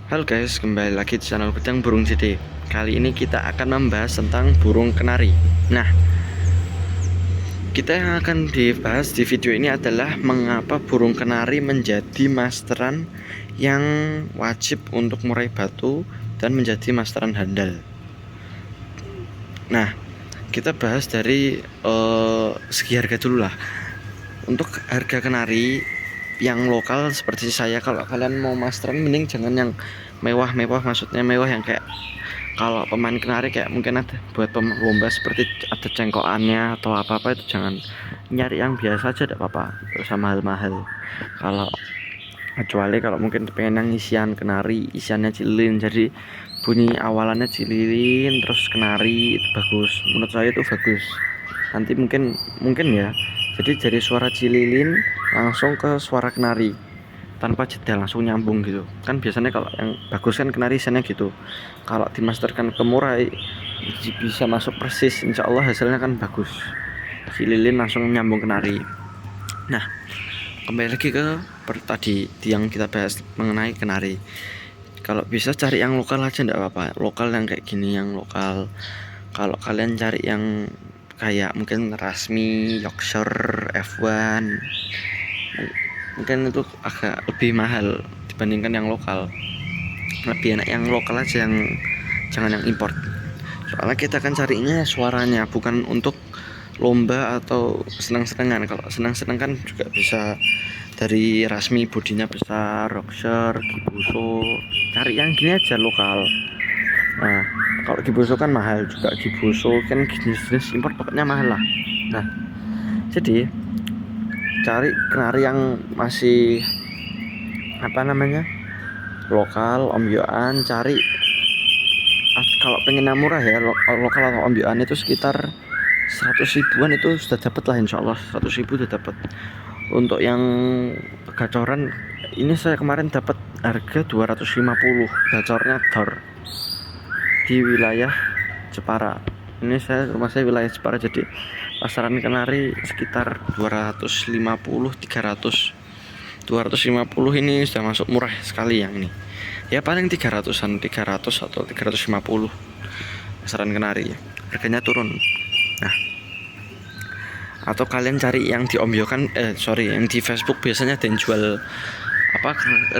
Halo guys, kembali lagi di channel Gudang Burung JD. Kali ini kita akan membahas tentang burung kenari. Nah, kita yang akan dibahas di video ini adalah mengapa burung kenari menjadi masteran yang wajib untuk meraih batu dan menjadi masteran handal. Nah, kita bahas dari segi harga dulu lah. Untuk harga kenari yang lokal seperti saya, kalau kalian mau masteran mending jangan yang mewah-mewah, maksudnya mewah yang kayak kalau pemain kenari kayak mungkin ada buat lomba seperti ada cengkokannya atau apa-apa, itu jangan. Nyari yang biasa aja tidak apa-apa, sama mahal-mahal. Kalau kecuali kalau mungkin pengen yang isian kenari, isiannya cililin, jadi bunyi awalannya cililin terus kenari, itu bagus, menurut saya itu bagus. Nanti mungkin ya, jadi dari suara cililin langsung ke suara kenari tanpa jeda, langsung nyambung gitu kan. Biasanya kalau yang bagus kan kenari isiannya gitu. Kalau dimasterkan ke murai bisa masuk persis, insya Allah hasilnya kan bagus, cililin langsung nyambung kenari. Nah, kembali lagi ke tadi yang kita bahas mengenai kenari. Kalau bisa cari yang lokal aja enggak apa-apa, lokal yang kayak gini, yang lokal. Kalau kalian cari yang kayak mungkin Rasmi, Yorkshire, F1, mungkin itu agak lebih mahal dibandingkan yang lokal. Lebih enak yang lokal aja, yang jangan yang import. Soalnya kita kan carinya suaranya, bukan untuk lomba atau senang-senangan. Kalau senang-senang kan juga bisa dari Rasmi, bodinya besar, Yorkshire, Gibuso. Cari yang gini aja lokal. Nah, kalau Gibuso kan mahal juga, Gibuso kan jenis-jenis import pokoknya mahal lah. Nah, jadi cari kenari yang masih lokal, ombyoan. Cari kalau pengen yang murah ya, lokal atau ombyoan itu sekitar 100 ribuan itu sudah dapat lah, insya Allah 100 ribu sudah dapat. Untuk yang gacoran ini saya kemarin dapat harga 250, gacornya dor di wilayah Jepara. Ini rumah saya wilayah Jepara, jadi pasaran kenari sekitar 250 300. 250 ini sudah masuk murah sekali. Yang ini ya paling 300-an, 300 atau 350 pasaran kenari ya. Harganya turun. Nah, atau kalian cari yang diombyokan, yang di Facebook biasanya ada yang jual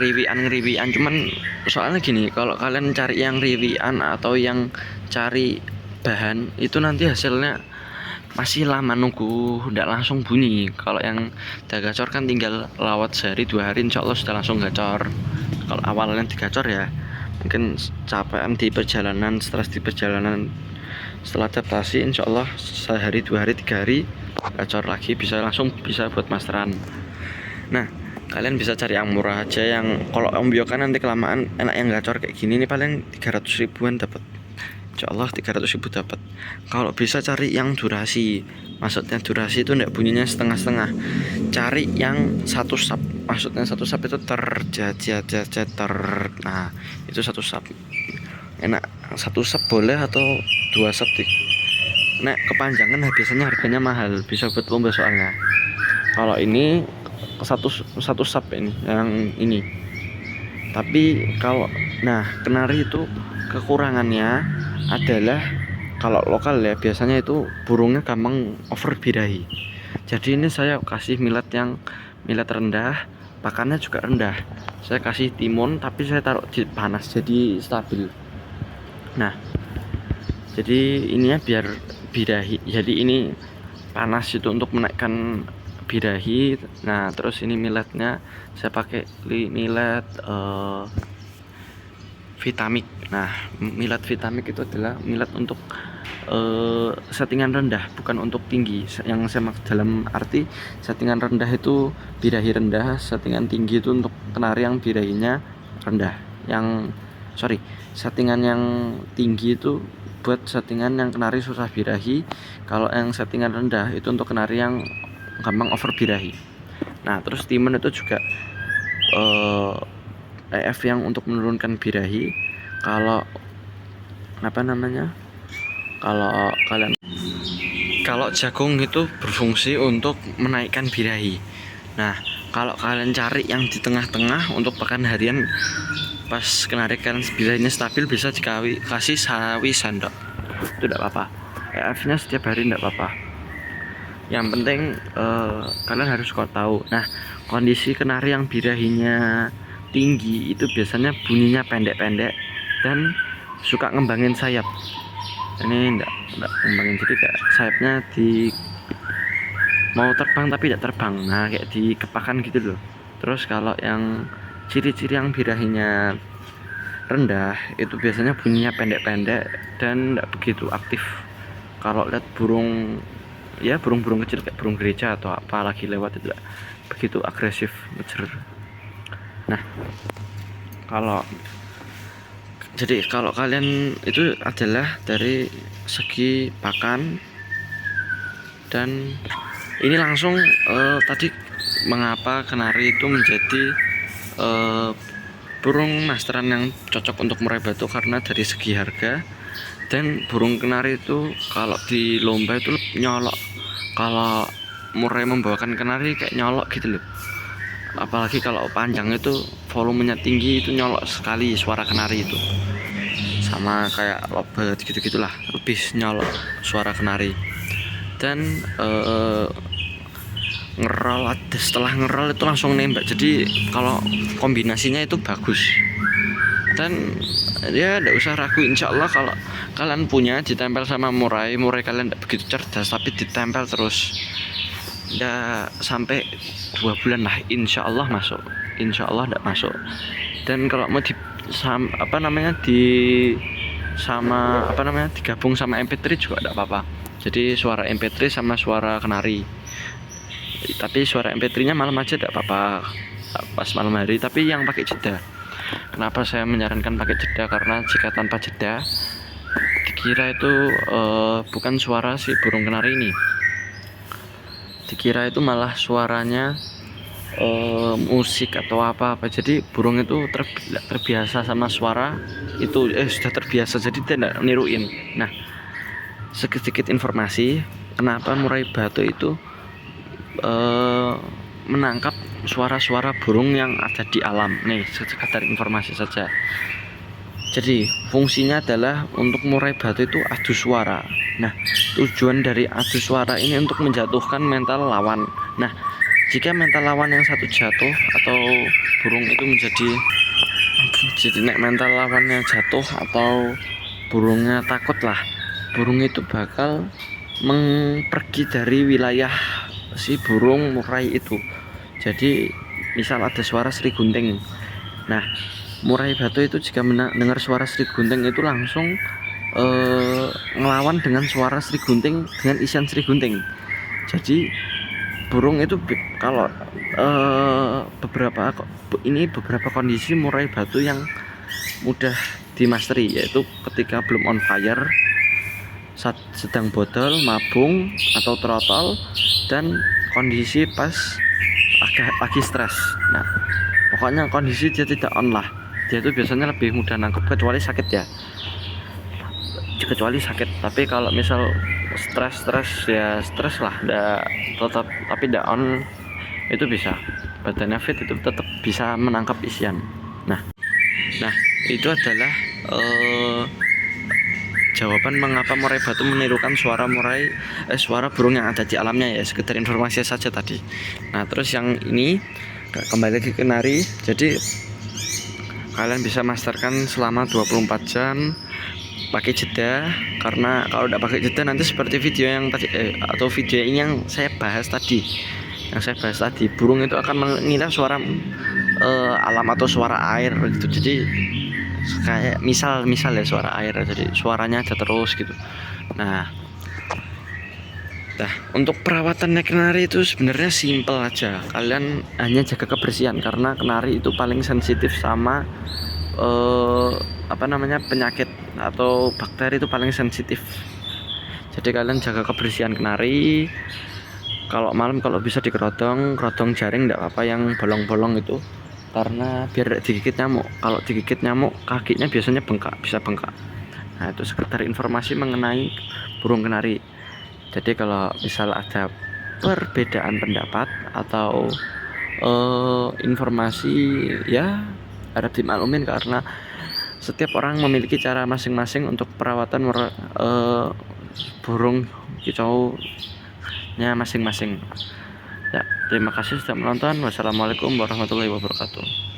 riwian, cuman soalnya gini, kalau kalian cari yang riwian atau yang cari bahan itu nanti hasilnya masih lama, nunggu tidak langsung bunyi. Kalau yang udah gacor kan tinggal lawat sehari 2 hari insya Allah sudah langsung gacor. Kalau awalnya digacor ya mungkin capean di perjalanan, stres di perjalanan, setelah adaptasi insya Allah sehari 2 hari 3 hari gacor lagi, bisa langsung bisa buat masteran. Nah, kalian bisa cari yang murah aja. Yang kalau ombyokan nanti kelamaan, enak yang gacor kayak gini nih paling 300 ribuan dapat, insya Allah 300 ribu dapat. Kalau bisa cari yang durasi, maksudnya durasi itu enggak bunyinya setengah-setengah. Cari yang satu sub, maksudnya satu sub itu nah itu satu sub enak. Satu sub boleh atau 2 sub. Nek kepanjangan biasanya harganya mahal, bisa buat lomba soalnya. Kalau ini satu sub ini, yang ini. Tapi kalau kenari itu kekurangannya adalah kalau lokal ya biasanya itu burungnya gampang over birahi. Jadi ini saya kasih milet rendah, pakannya juga rendah. Saya kasih timun tapi saya taruh di panas jadi stabil. Nah, jadi ininya biar birahi. Jadi ini panas itu untuk menaikkan birahi. Nah, terus ini miletnya saya pakai milet Vitamik. Nah, milet Vitamik itu adalah milet untuk settingan rendah, bukan untuk tinggi. Yang saya maksud dalam arti settingan rendah itu birahi rendah, settingan tinggi itu untuk kenari yang birahinya rendah. Settingan yang tinggi itu buat settingan yang kenari susah birahi. Kalau yang settingan rendah itu untuk kenari yang gampang over birahi. Nah, terus timun itu juga EF yang untuk menurunkan birahi. Kalau kalau jagung itu berfungsi untuk menaikkan birahi. Nah, kalau kalian cari yang di tengah-tengah untuk pakan harian pas kenari kalian bilanya stabil bisa kasih sawi sendok, itu tidak apa-apa. EF-nya setiap hari tidak apa-apa. Yang penting kalian harus tahu. Nah, kondisi kenari yang birahinya tinggi itu biasanya bunyinya pendek-pendek dan suka ngembangin sayap. Ini enggak ngembangin, jadi kayak sayapnya di mau terbang tapi tidak terbang. Nah, kayak dikepakan gitu loh. Terus kalau yang ciri-ciri yang birahinya rendah itu biasanya bunyinya pendek-pendek dan tidak begitu aktif. Kalau lihat burung, ya burung-burung kecil kayak burung gereja atau apa lagi lewat itu tidak begitu agresif ngejer. Nah, kalau kalian itu adalah dari segi pakan. Dan ini langsung tadi mengapa kenari itu menjadi burung masteran yang cocok untuk murai batu, karena dari segi harga. Dan burung kenari itu kalau di lomba itu nyolok, kalau murai membawakan kenari kayak nyolok gitu loh. Apalagi kalau panjang itu volumenya tinggi, itu nyolok sekali suara kenari itu. Sama kayak lovebird gitu-gitulah, lebih nyolok suara kenari. Dan ngerol, setelah ngerol itu langsung nembak, jadi kalau kombinasinya itu bagus. Dan ya tidak usah ragu, insya Allah kalau kalian punya ditempel sama murai kalian tidak begitu cerdas tapi ditempel terus ya sampai 2 bulan lah, insya Allah masuk, insya Allah tidak masuk. Dan kalau mau digabung sama MP3 juga tidak apa-apa, jadi suara MP3 sama suara kenari. Tapi suara MP3 nya malam aja tidak apa-apa, pas malam hari, tapi yang pakai jeda. Kenapa saya menyarankan pakai jeda? Karena jika tanpa jeda dikira itu bukan suara si burung kenari ini, dikira itu malah suaranya musik atau apa-apa. Jadi burung itu terbiasa sama suara itu, sudah terbiasa, jadi tidak niruin. Nah, sedikit informasi kenapa murai batu itu menangkap suara-suara burung yang ada di alam. Nih, sekedar informasi saja. Jadi fungsinya adalah untuk murai batu itu adu suara. Nah, tujuan dari adu suara ini untuk menjatuhkan mental lawan. Nah, jika mental lawan yang satu jatuh atau burung itu jadi mental lawannya jatuh atau burungnya takut lah, burung itu bakal pergi dari wilayah si burung murai itu. Jadi misal ada suara Sri Gunting, nah murai batu itu jika mendengar suara Sri Gunting itu langsung ngelawan dengan suara Sri Gunting, dengan isian Sri Gunting. Jadi burung itu kalau beberapa kondisi murai batu yang mudah dimasteri, yaitu ketika belum on fire, saat sedang bodol, mabung atau trotol, dan kondisi pas lagi stres. Nah, pokoknya kondisi dia tidak on lah, dia itu biasanya lebih mudah nangkep, kecuali sakit ya, tapi kalau misal stres ya stres lah, tetap tapi tidak on, itu bisa badannya fit, itu tetap bisa menangkap isian. Nah itu adalah jawaban mengapa murai batu menirukan suara burung yang ada di alamnya, ya sekedar informasi saja tadi. Nah, terus yang ini kembali lagi ke kenari. Jadi kalian bisa masterkan selama 24 jam pakai jeda, karena kalau tidak pakai jeda nanti seperti video yang tadi atau video ini yang saya bahas tadi, burung itu akan mengira suara alam atau suara air gitu. Jadi kayak misal ya suara air, jadi suaranya aja terus gitu. Nah, untuk perawatannya kenari itu sebenarnya simple aja. Kalian hanya jaga kebersihan, karena kenari itu paling sensitif sama penyakit atau bakteri, itu paling sensitif. Jadi kalian jaga kebersihan kenari. Kalau malam kalau bisa dikerodong jaring enggak apa-apa, yang bolong-bolong itu, karena biar digigit nyamuk. Kalau digigit nyamuk kakinya biasanya bisa bengkak. Nah, itu sekedar informasi mengenai burung kenari. Jadi kalau misal ada perbedaan pendapat atau informasi, ya harap dimaklumin karena setiap orang memiliki cara masing-masing untuk perawatan burung kicaunya masing-masing. Ya, terima kasih sudah menonton. Wassalamualaikum warahmatullahi wabarakatuh.